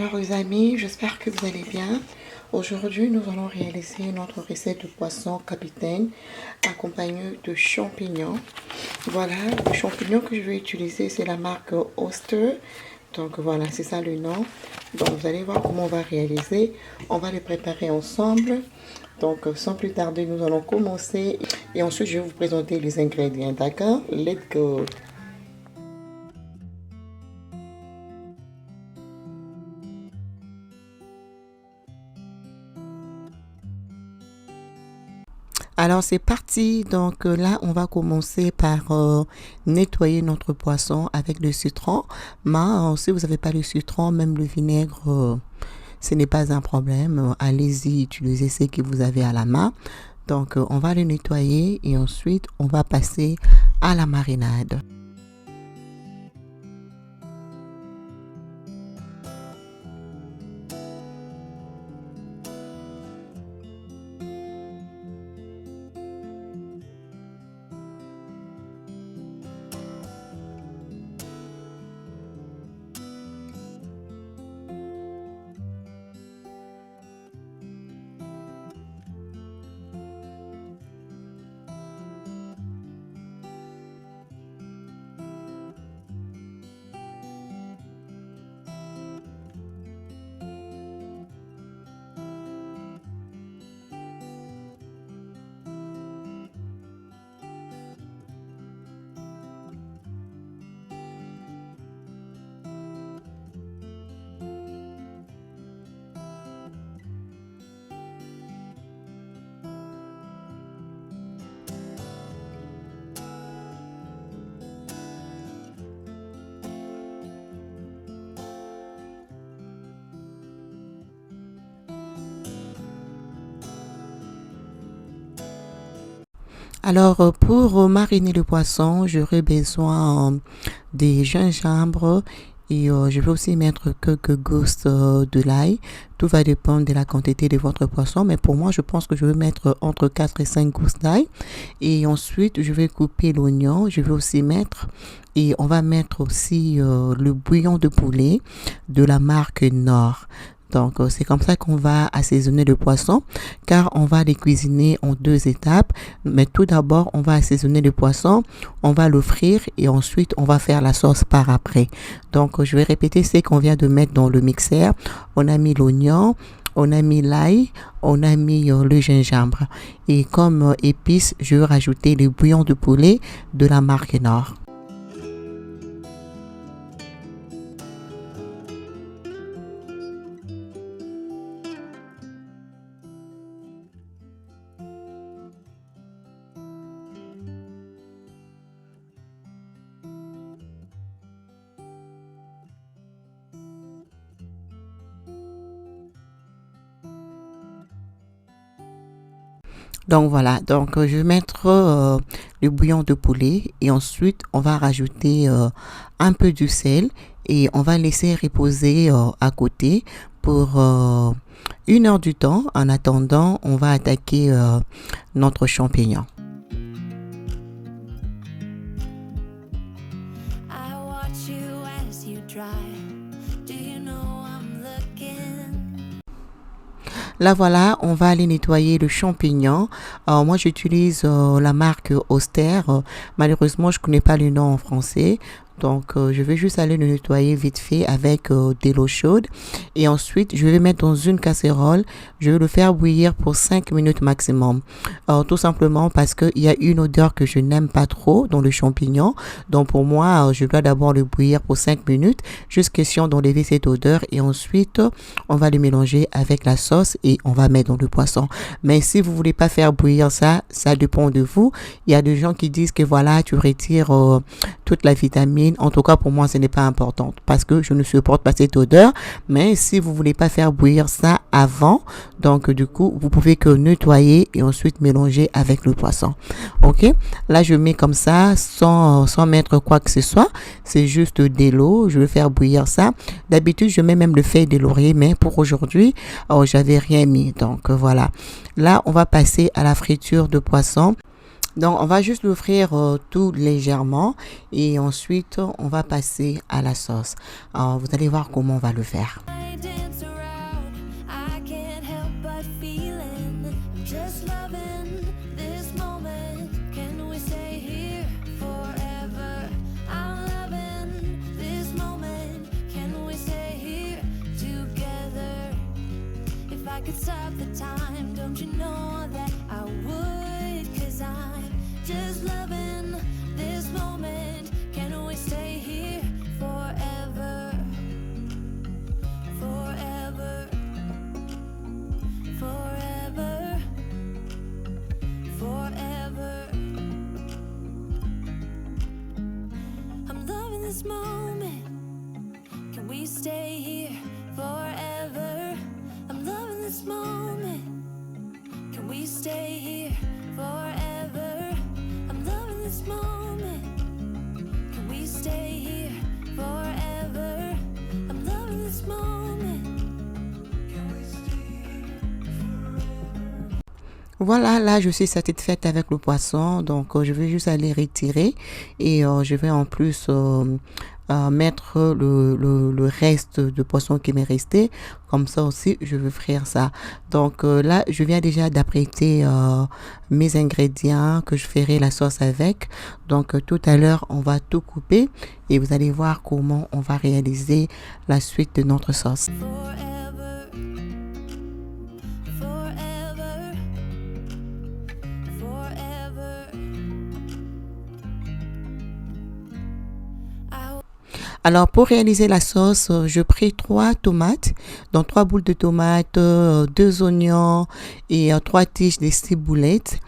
Alors les amis, j'espère que vous allez bien. Aujourd'hui, nous allons réaliser notre recette de poisson capitaine accompagnée de champignons. Voilà, le champignon que je vais utiliser, c'est la marque Oster. Donc voilà, c'est ça le nom. Donc vous allez voir comment on va réaliser. On va les préparer ensemble. Donc sans plus tarder, nous allons commencer. Et ensuite, je vais vous présenter les ingrédients. D'accord? Let's go! Alors c'est parti, donc là on va commencer par nettoyer notre poisson avec le citron. Mais si vous n'avez pas le citron, même le vinaigre, ce n'est pas un problème. Allez-y, utilisez ce que vous avez à la main. Donc on va le nettoyer et ensuite on va passer à la marinade. Alors, pour mariner le poisson, j'aurai besoin des gingembre et je vais aussi mettre quelques gousses de l'ail. Tout va dépendre de la quantité de votre poisson, mais pour moi, je pense que je vais mettre entre 4 et 5 gousses d'ail. Et ensuite, je vais couper l'oignon. Je vais aussi mettre, et on va mettre aussi le bouillon de poulet de la marque Nord. Donc, c'est comme ça qu'on va assaisonner le poisson, car on va les cuisiner en 2 étapes. Mais tout d'abord, on va assaisonner le poisson, on va le frire et ensuite, on va faire la sauce par après. Donc, je vais répéter ce qu'on vient de mettre dans le mixeur. On a mis l'oignon, on a mis l'ail, on a mis le gingembre. Et comme épice, je vais rajouter le bouillon de poulet de la marque Nord. Donc voilà, donc je vais mettre le bouillon de poulet et ensuite on va rajouter un peu du sel et on va laisser reposer à côté pour 1 heure du temps. En attendant, on va attaquer notre champignon. Là voilà, on va aller nettoyer le champignon. Moi j'utilise la marque Oster. Malheureusement, je connais pas le nom en français. Donc, je vais juste aller le nettoyer vite fait avec de l'eau chaude. Et ensuite, je vais mettre dans une casserole. Je vais le faire bouillir pour 5 minutes maximum. Tout simplement parce qu'il y a une odeur que je n'aime pas trop dans le champignon. Donc, pour moi, je dois d'abord le bouillir pour 5 minutes. Juste question d'enlever cette odeur. Et ensuite, on va le mélanger avec la sauce et on va mettre dans le poisson. Mais si vous voulez pas faire bouillir ça, ça dépend de vous. Il y a des gens qui disent que voilà, tu retires toute la vitamine. En tout cas, pour moi, ce n'est pas important parce que je ne supporte pas cette odeur. Mais si vous voulez pas faire bouillir ça avant, donc du coup, vous pouvez que nettoyer et ensuite mélanger avec le poisson. Ok? Là, je mets comme ça sans mettre quoi que ce soit. C'est juste de l'eau. Je vais faire bouillir ça. D'habitude, je mets même le feuille de laurier, mais pour aujourd'hui, j'avais rien mis. Donc voilà. Là, on va passer à la friture de poisson. Donc, on va juste l'ouvrir tout légèrement et ensuite, on va passer à la sauce. Alors, vous allez voir comment on va le faire. I dance around, I can't help but feeling. I'm just loving this moment. Can we stay here forever? I'm loving this moment. Can we stay here together? If I could stop the time, don't you know that I would? 'Cause I'm just loving this moment. Can we stay here forever? Forever, forever, forever. I'm loving this moment. Can we stay here forever? I'm loving this moment. Can we stay here forever? I'm loving this moment. Can we stay here forever? I'm loving this moment. Voilà, là, je suis satisfaite avec le poisson. Donc, je vais juste aller retirer. Et je vais en plus mettre le reste de poisson qui m'est resté. Comme ça aussi, je vais frire ça. Donc, là, je viens déjà d'apprêter mes ingrédients que je ferai la sauce avec. Donc, tout à l'heure, on va tout couper. Et vous allez voir comment on va réaliser la suite de notre sauce. Forever, forever, forever. I Alors, pour réaliser la sauce, je pris 3 tomates, donc 3 boules de tomates, 2 oignons et 3 tiges de ciboulettes.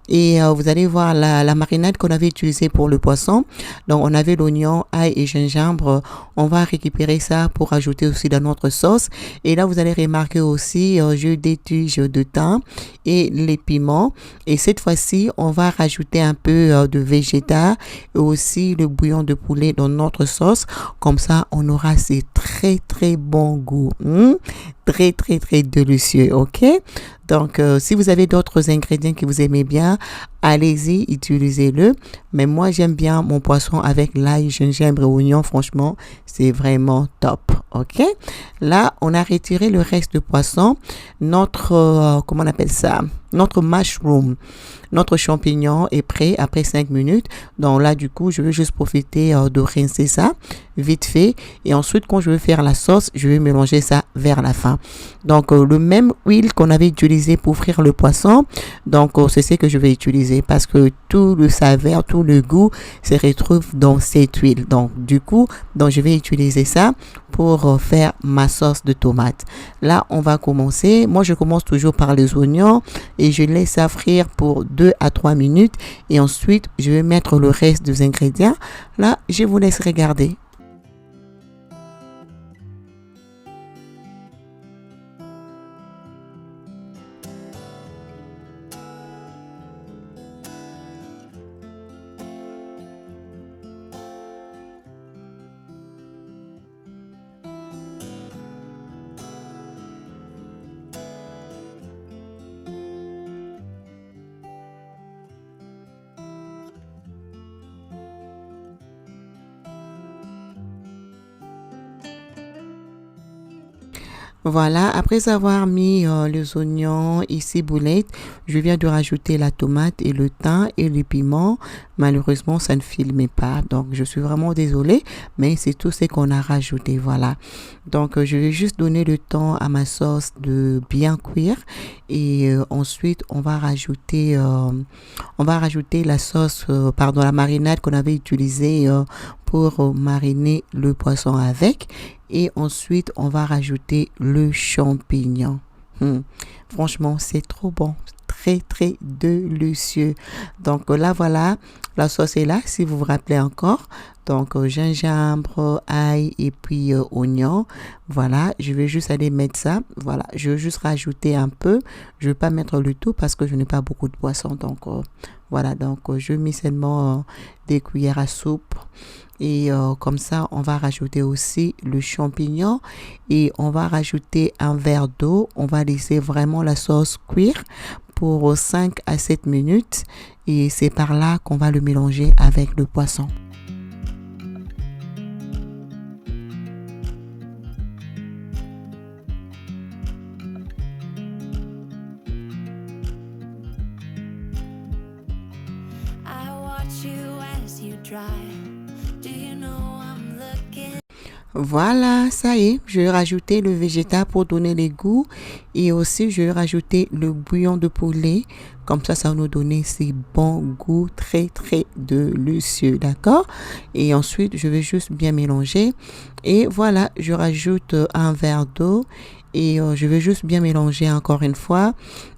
Et vous allez voir la marinade qu'on avait utilisée pour le poisson. Donc, on avait l'oignon, ail et gingembre. On va récupérer ça pour ajouter aussi dans notre sauce. Et là, vous allez remarquer aussi, j'ai des tiges de thym et les piments. Et cette fois-ci, on va rajouter un peu de végétal et aussi le bouillon de poulet dans notre sauce. Comme ça, on aura ces très, très bons goûts. Très, très, très délicieux, ok? Donc, si vous avez d'autres ingrédients que vous aimez bien, allez-y, utilisez-le. Mais moi, j'aime bien mon poisson avec l'ail, gingembre et oignon. Franchement, c'est vraiment top, ok? Là, on a retiré le reste de poisson. Notre, comment on appelle ça? Notre mushroom, notre champignon est prêt après 5 minutes. Donc là, du coup, je vais juste profiter de rincer ça vite fait. Et ensuite, quand je vais faire la sauce, je vais mélanger ça vers la fin. Donc, le même huile qu'on avait utilisé pour frire le poisson. Donc, c'est ce que je vais utiliser parce que tout le saveur, tout le goût se retrouve dans cette huile. Donc, du coup, je vais utiliser ça pour faire ma sauce de tomate. Là, on va commencer. Moi, je commence toujours par les oignons et je laisse ça frire pour 2 à 3 minutes. Et ensuite, je vais mettre le reste des ingrédients. Là, je vous laisse regarder. Voilà, après avoir mis les oignons et ciboulettes, je viens de rajouter la tomate et le thym et les piments. Malheureusement, ça ne filmait pas, donc je suis vraiment désolée, mais c'est tout ce qu'on a rajouté, voilà. Donc, je vais juste donner le temps à ma sauce de bien cuire et ensuite, on va rajouter la sauce, la marinade qu'on avait utilisée pour mariner le poisson avec. Et ensuite, on va rajouter le champignon. Franchement, c'est trop bon. Très, très délicieux. Donc là, voilà, la sauce est là, si vous vous rappelez encore. Donc, gingembre, ail et puis oignon. Voilà, je vais juste aller mettre ça. Voilà, je vais juste rajouter un peu. Je ne vais pas mettre le tout parce que je n'ai pas beaucoup de poisson. Donc, voilà, donc je mets seulement des cuillères à soupe. Et comme ça, on va rajouter aussi le champignon et on va rajouter un verre d'eau. On va laisser vraiment la sauce cuire pour 5 à 7 minutes et c'est par là qu'on va le mélanger avec le poisson. I watch you as you dry. Do you know I'm looking? Voilà, ça y est, je vais rajouter le végétal pour donner les goûts et aussi je vais rajouter le bouillon de poulet. Comme ça va nous donner ces bons goûts très très délicieux, d'accord? Et ensuite, je vais juste bien mélanger. Et voilà, je rajoute un verre d'eau et je vais juste bien mélanger encore une fois.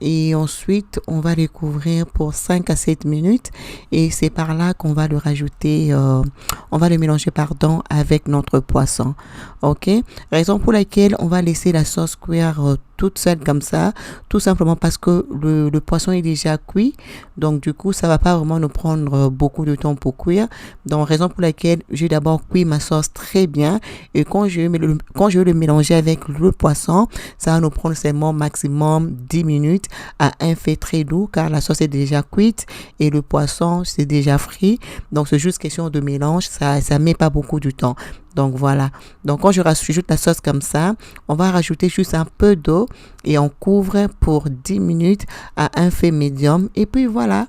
Et ensuite, on va les couvrir pour 5 à 7 minutes et c'est par là qu'on va le rajouter, on va le mélanger, pardon, avec notre poisson. Ok? Raison pour laquelle on va laisser la sauce cuire toute seule comme ça, tout simplement parce que le poisson est déjà cuit. Donc, du coup, ça va pas vraiment nous prendre beaucoup de temps pour cuire. Donc, raison pour laquelle j'ai d'abord cuit ma sauce très bien et quand je vais le mélanger avec le poisson, ça va nous prendre seulement maximum 10 minutes à un fait très doux car la sauce est déjà cuite et le poisson c'est déjà frit. Donc c'est juste question de mélange, ça met pas beaucoup de temps. Donc voilà. Donc quand je rajoute la sauce comme ça, on va rajouter juste un peu d'eau et on couvre pour 10 minutes à un fait médium et puis voilà,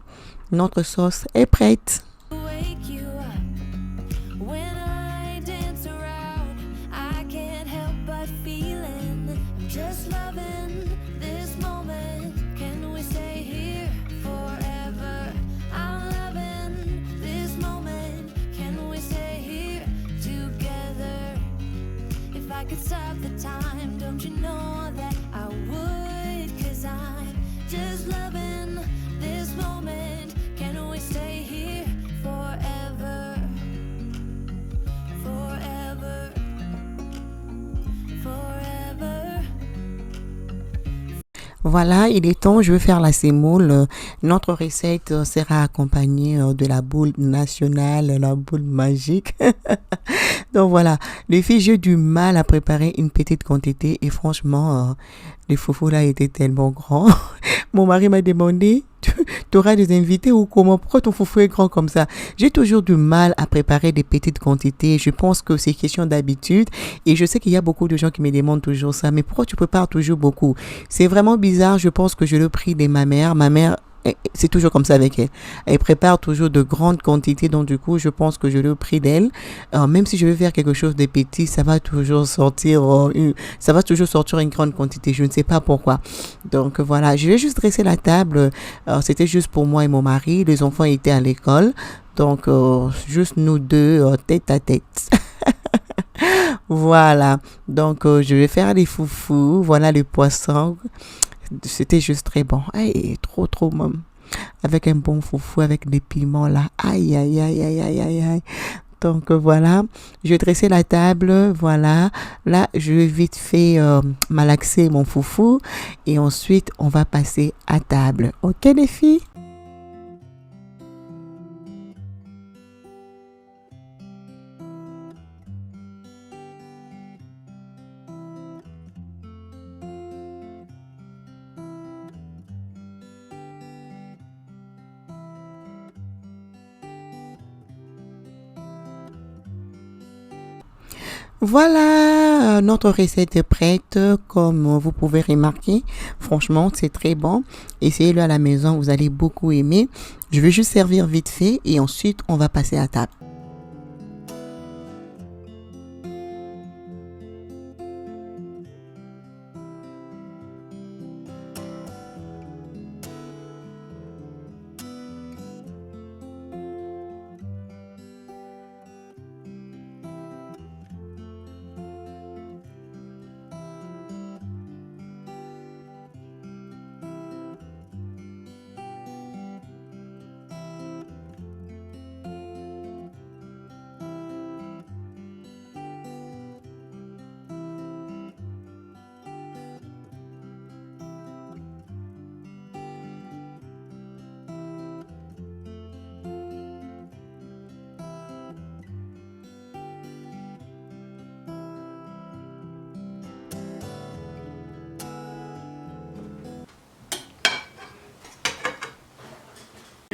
notre sauce est prête. Wake you up when I dance around. I can't help but feeling. I'm just loving this moment. Can we stay here forever? I'm loving this moment. Can we stay here together? If I could stop the time, don't you know that I would? 'Cause I'm just loving this moment. Can we stay here forever? Forever. Forever. Voilà, il est temps, je vais faire la sémoule. Notre recette sera accompagnée de la boule nationale, la boule magique. Donc voilà, les filles, j'ai du mal à préparer une petite quantité et franchement, les foufous là étaient tellement grands. Mon mari m'a demandé, tu auras des invités ou comment? Pourquoi ton foufou est grand comme ça? J'ai toujours du mal à préparer des petites quantités. Je pense que c'est question d'habitude et je sais qu'il y a beaucoup de gens qui me demandent toujours ça. Mais pourquoi tu prépares toujours beaucoup? C'est vraiment bizarre. Je pense que je le prie de ma mère. Ma mère, c'est toujours comme ça avec elle. Elle prépare toujours de grandes quantités, donc du coup, je pense que je le prie d'elle. Même si je veux faire quelque chose de petit, ça va toujours sortir, ça va toujours sortir une grande quantité. Je ne sais pas pourquoi. Donc voilà, je vais juste dresser la table. C'était juste pour moi et mon mari. Les enfants étaient à l'école, donc juste nous deux, tête à tête. Voilà. Donc je vais faire les foufous. Voilà les poissons. C'était juste très bon. Hey, trop, trop, même. Avec un bon foufou, avec des piments là. Aïe, aïe, aïe, aïe, aïe, aïe, aïe. Donc voilà, je vais dresser la table. Voilà. Là, je vais vite fait malaxer mon foufou. Et ensuite, on va passer à table. Ok, les filles? Voilà, notre recette est prête. Comme vous pouvez remarquer, franchement, c'est très bon. Essayez-le à la maison, vous allez beaucoup aimer. Je vais juste servir vite fait et ensuite, on va passer à table.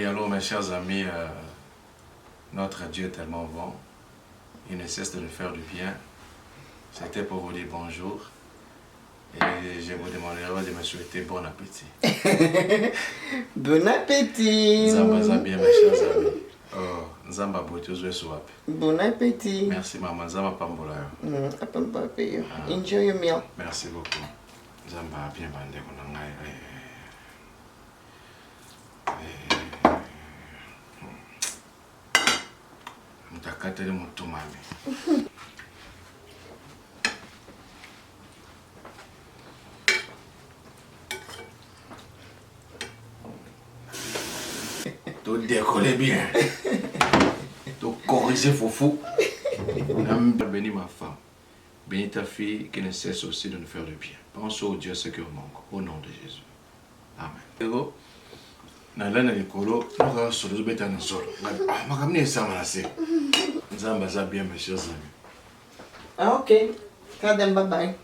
alors mes chers amis, notre Dieu est tellement bon, il ne cesse de nous faire du bien. C'était pour vous dire bonjour et je vous demanderai de me souhaiter bon appétit. Bon appétit. Nzamba bien mes chers amis. Oh, Nzamba botozo swap. Bon appétit. Merci maman, Nzamba pambola yo. Enjoy your meal. Merci beaucoup. Nzamba bien bande konanga. Mutakatele mutumami. Tout décoller bien. Tout corriger foufou. Bénis ma femme. Bénis ta fille qui ne cesse aussi de nous faire du bien. Pense au Dieu ce qui manque. Au nom de Jésus. Amen. Nalana likolo, naka solo beta na solo. Makamni sama na se. Nzamba za bien mes chers amis. Ah ok. Kadem bye bye.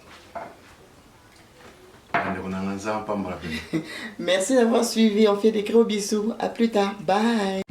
Merci Merci d'avoir suivi. On fait des gros bisous. À plus tard. Bye.